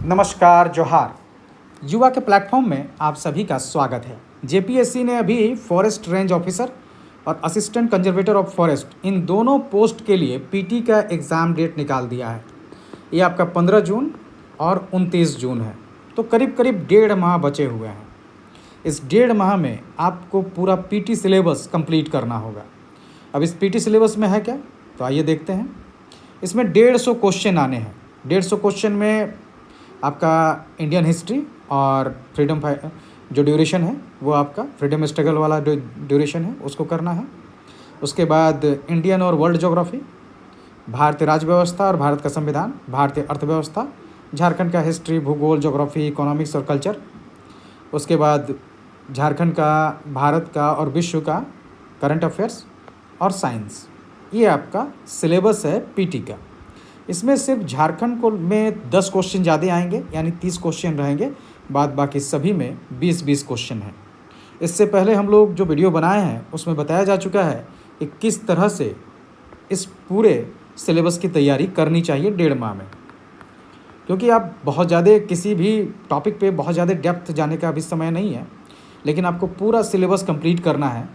नमस्कार जोहार। युवा के प्लेटफॉर्म में आप सभी का स्वागत है। जेपीएससी ने अभी फॉरेस्ट रेंज ऑफिसर और असिस्टेंट कंजर्वेटर ऑफ फॉरेस्ट इन दोनों पोस्ट के लिए पीटी का एग्ज़ाम डेट निकाल दिया है। ये आपका 15 जून और 29 जून है, तो करीब करीब 1.5 माह बचे हुए हैं। इस 1.5 माह में आपको पूरा पीटी सिलेबस कंप्लीट करना होगा। अब इस पीटी सिलेबस में है क्या, तो आइए देखते हैं। इसमें 150 क्वेश्चन आने हैं। 150 क्वेश्चन में आपका इंडियन हिस्ट्री और फ्रीडम जो ड्यूरेशन है वो आपका फ्रीडम स्ट्रगल वाला जो ड्यूरेशन है उसको करना है। उसके बाद इंडियन और वर्ल्ड ज्योग्राफी, भारतीय राज्य व्यवस्था और भारत का संविधान, भारतीय अर्थव्यवस्था, झारखंड का हिस्ट्री, भूगोल, ज्योग्राफी, इकोनॉमिक्स और कल्चर। उसके बाद झारखंड का, भारत का और विश्व का करंट अफेयर्स और साइंस। ये आपका सिलेबस है पीटी का। इसमें सिर्फ झारखंड को में 10 क्वेश्चन ज़्यादा आएंगे, यानी 30 क्वेश्चन रहेंगे। बाकी सभी में 20-20 क्वेश्चन हैं। इससे पहले हम लोग जो वीडियो बनाए हैं उसमें बताया जा चुका है कि किस तरह से इस पूरे सिलेबस की तैयारी करनी चाहिए 1.5 माह में। क्योंकि आप बहुत ज़्यादा किसी भी टॉपिक पे बहुत ज़्यादा डेप्थ जाने का अभी समय नहीं है, लेकिन आपको पूरा सिलेबस कंप्लीट करना है,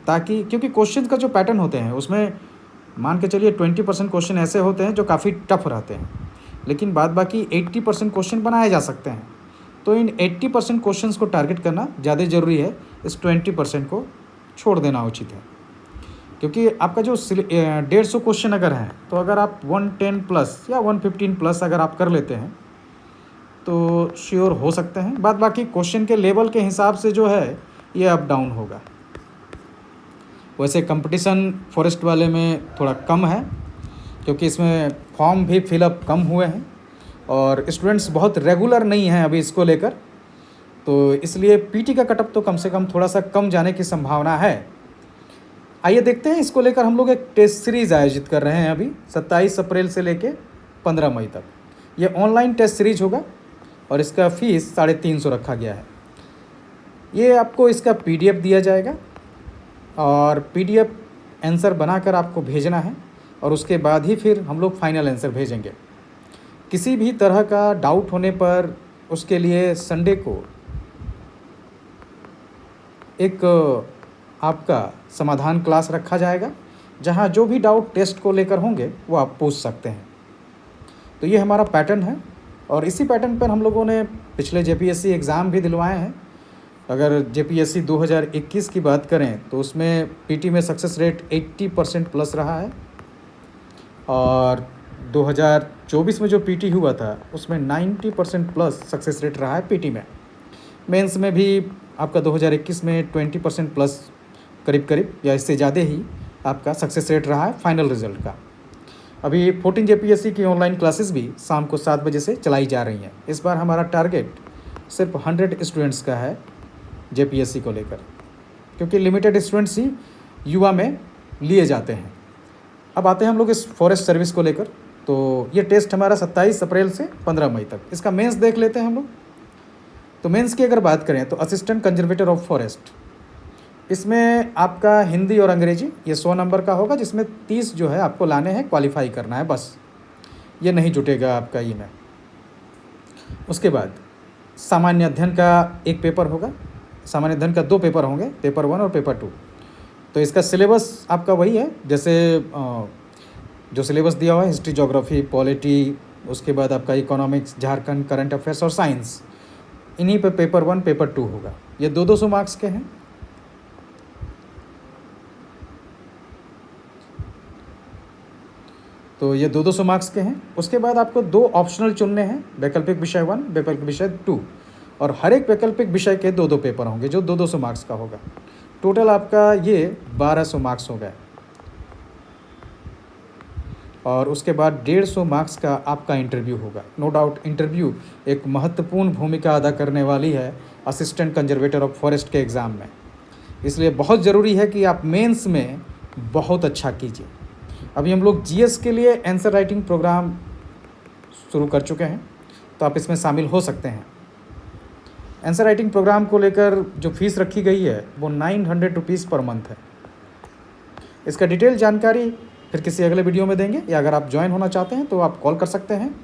ताकि क्योंकि क्वेश्चन का जो पैटर्न होते हैं उसमें मान के चलिए 20% क्वेश्चन ऐसे होते हैं जो काफ़ी टफ रहते हैं, लेकिन बाकी 80% क्वेश्चन बनाए जा सकते हैं। तो इन 80% क्वेश्चंस को टारगेट करना ज़्यादा ज़रूरी है, इस 20% को छोड़ देना उचित है। क्योंकि आपका जो 150 क्वेश्चन अगर हैं, तो अगर आप 110 प्लस या 115 प्लस अगर आप कर लेते हैं तो श्योर हो सकते हैं। बाकी क्वेश्चन के लेवल के हिसाब से जो है ये अप डाउन होगा। वैसे कंपटीशन फॉरेस्ट वाले में थोड़ा कम है, क्योंकि इसमें फॉर्म भी फिलअप कम हुए हैं और स्टूडेंट्स बहुत रेगुलर नहीं हैं अभी इसको लेकर, तो इसलिए पीटी का कटअप तो कम से कम थोड़ा सा कम जाने की संभावना है। आइए देखते हैं। इसको लेकर हम लोग एक टेस्ट सीरीज़ आयोजित कर रहे हैं अभी 27 अप्रैल से लेके 15 मई तक। ये ऑनलाइन टेस्ट सीरीज होगा और इसका फ़ीस 350 रखा गया है। ये आपको इसका PDF दिया जाएगा और PDF आंसर बनाकर आपको भेजना है, और उसके बाद ही फिर हम लोग फाइनल आंसर भेजेंगे। किसी भी तरह का डाउट होने पर उसके लिए संडे को एक आपका समाधान क्लास रखा जाएगा, जहां जो भी डाउट टेस्ट को लेकर होंगे वो आप पूछ सकते हैं। तो ये हमारा पैटर्न है, और इसी पैटर्न पर हम लोगों ने पिछले जेपीएससी एग्ज़ाम भी दिलवाए हैं। अगर जेपीएससी 2021 की बात करें तो उसमें पीटी में सक्सेस रेट 80% प्लस रहा है, और 2024 में जो पीटी हुआ था उसमें 90% प्लस सक्सेस रेट रहा है पीटी में। मेंस में भी आपका 2021 में 20% प्लस करीब या इससे ज़्यादा ही आपका सक्सेस रेट रहा है फाइनल रिजल्ट का। अभी 14 जेपीएससी की ऑनलाइन क्लासेस भी शाम को 7 बजे से चलाई जा रही हैं। इस बार हमारा टारगेट सिर्फ 100 स्टूडेंट्स का है जेपीएससी को लेकर, क्योंकि लिमिटेड स्टूडेंट्स ही युवा में लिए जाते हैं। अब आते हैं हम लोग इस फॉरेस्ट सर्विस को लेकर। तो ये टेस्ट हमारा 27 अप्रैल से 15 मई तक। इसका मेंस देख लेते हैं हम लोग। तो मेंस की अगर बात करें तो असिस्टेंट कंजर्वेटर ऑफ फॉरेस्ट, इसमें आपका हिंदी और अंग्रेजी ये 100 नंबर का होगा, जिसमें 30 जो है आपको लाने हैं, क्वालिफाई करना है बस, ये नहीं जुटेगा आपका ई में। उसके बाद सामान्य अध्ययन का एक पेपर होगा। सामान्य अध्ययन का 2 पेपर होंगे, पेपर 1 और पेपर 2। तो इसका सिलेबस आपका वही है जैसे जो सिलेबस दिया हुआ है, हिस्ट्री, ज्योग्राफी, पॉलिटी, उसके बाद आपका इकोनॉमिक्स, झारखंड, करंट अफेयर्स और साइंस। इन्हीं पे पेपर 1, पेपर 2 होगा। ये 200 मार्क्स के हैं। तो ये 200 मार्क्स के हैं। उसके बाद आपको 2 ऑप्शनल चुनने हैं, वैकल्पिक विषय 1, वैकल्पिक विषय 2, और हर एक वैकल्पिक विषय के 2 पेपर होंगे जो 200 मार्क्स का होगा। टोटल आपका ये 1200 मार्क्स हो गए। और उसके बाद 150 मार्क्स का आपका इंटरव्यू होगा। नो डाउट इंटरव्यू एक महत्वपूर्ण भूमिका अदा करने वाली है असिस्टेंट कंजर्वेटर ऑफ फॉरेस्ट के एग्ज़ाम में, इसलिए बहुत ज़रूरी है कि आप मेंस में बहुत अच्छा कीजिए। अभी हम लोग जीएस के लिए आंसर राइटिंग प्रोग्राम शुरू कर चुके हैं, तो आप इसमें शामिल हो सकते हैं। आंसर राइटिंग प्रोग्राम को लेकर जो फीस रखी गई है वो 900 रुपीज़ पर मंथ है। इसका डिटेल जानकारी फिर किसी अगले वीडियो में देंगे, या अगर आप ज्वाइन होना चाहते हैं तो आप कॉल कर सकते हैं,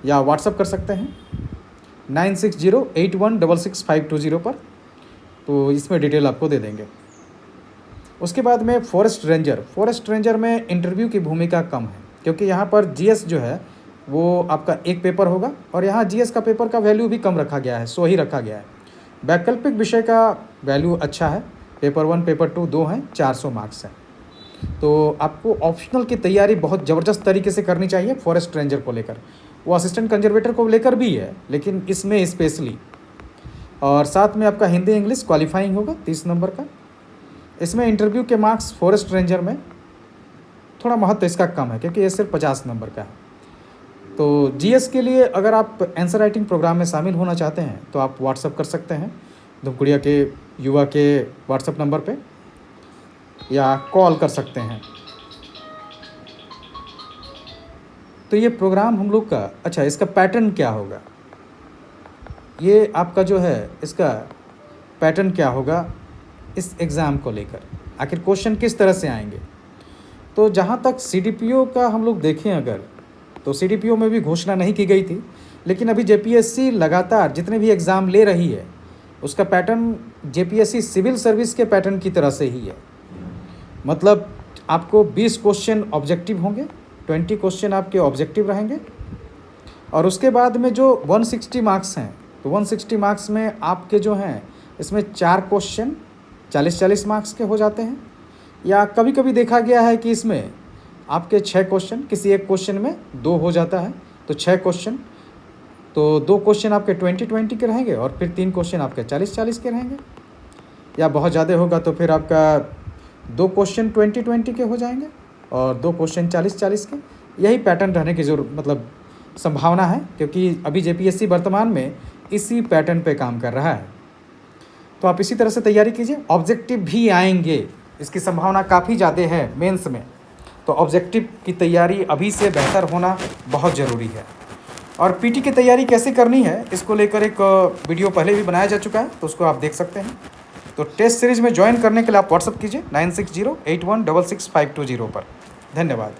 या व्हाट्सअप कर सकते हैं 9608166520 पर, तो इसमें डिटेल आपको दे देंगे। उसके बाद में फॉरेस्ट रेंजर में इंटरव्यू की भूमिका कम है, क्योंकि यहाँ पर जीएस जो है वो आपका एक पेपर होगा, और यहाँ जीएस का पेपर का वैल्यू भी कम रखा गया है, 100 ही रखा गया है। वैकल्पिक विषय का वैल्यू अच्छा है, पेपर 1 पेपर 2 2 हैं, 400 मार्क्स हैं। तो आपको ऑप्शनल की तैयारी बहुत ज़बरदस्त तरीके से करनी चाहिए फॉरेस्ट रेंजर को लेकर। वो असिस्टेंट कंजर्वेटर को लेकर भी है, लेकिन इसमें स्पेशली। और साथ में आपका हिंदी इंग्लिश क्वालिफाइंग होगा 30 नंबर का। इसमें इंटरव्यू के मार्क्स फॉरेस्ट रेंजर में थोड़ा महत्व इसका कम है, क्योंकि ये सिर्फ 50 नंबर का है। तो जीएस के लिए अगर आप आंसर राइटिंग प्रोग्राम में शामिल होना चाहते हैं तो आप व्हाट्सअप कर सकते हैं धूपगुड़िया के युवा के व्हाट्सअप नंबर पे, या कॉल कर सकते हैं। तो ये प्रोग्राम हम लोग का, अच्छा इसका पैटर्न क्या होगा, ये आपका जो है इसका पैटर्न क्या होगा इस एग्ज़ाम को लेकर, आखिर क्वेश्चन किस तरह से आएंगे। तो जहाँ तक सीडीपीओ का हम लोग देखें अगर, तो सीडीपीओ में भी घोषणा नहीं की गई थी, लेकिन अभी जेपीएससी लगातार जितने भी एग्ज़ाम ले रही है उसका पैटर्न जेपीएससी सिविल सर्विस के पैटर्न की तरह से ही है। मतलब आपको 20 क्वेश्चन ऑब्जेक्टिव होंगे, 20 क्वेश्चन आपके ऑब्जेक्टिव रहेंगे, और उसके बाद में जो 160 मार्क्स हैं, तो 160 मार्क्स में आपके जो हैं इसमें 4 क्वेश्चन 40-40 मार्क्स के हो जाते हैं, या कभी कभी देखा गया है कि इसमें आपके 6 क्वेश्चन, किसी एक क्वेश्चन में 2 हो जाता है, तो 6 क्वेश्चन, तो 2 क्वेश्चन आपके 20-20 के रहेंगे, और फिर 3 क्वेश्चन आपके 40-40 के रहेंगे। या बहुत ज़्यादा होगा तो फिर आपका 2 क्वेश्चन 20-20 के हो जाएंगे और 2 क्वेश्चन 40-40 के। यही पैटर्न रहने की जो मतलब संभावना है, क्योंकि अभी जेपीएससी वर्तमान में इसी पैटर्न पे काम कर रहा है। तो आप इसी तरह से तैयारी कीजिए। ऑब्जेक्टिव भी आएंगे, इसकी संभावना काफ़ी ज़्यादा है मेंस में, तो ऑब्जेक्टिव की तैयारी अभी से बेहतर होना बहुत ज़रूरी है। और पीटी की तैयारी कैसे करनी है इसको लेकर एक वीडियो पहले भी बनाया जा चुका है, तो उसको आप देख सकते हैं। तो टेस्ट सीरीज़ में ज्वाइन करने के लिए आप व्हाट्सअप कीजिए 9608166520 पर। धन्यवाद।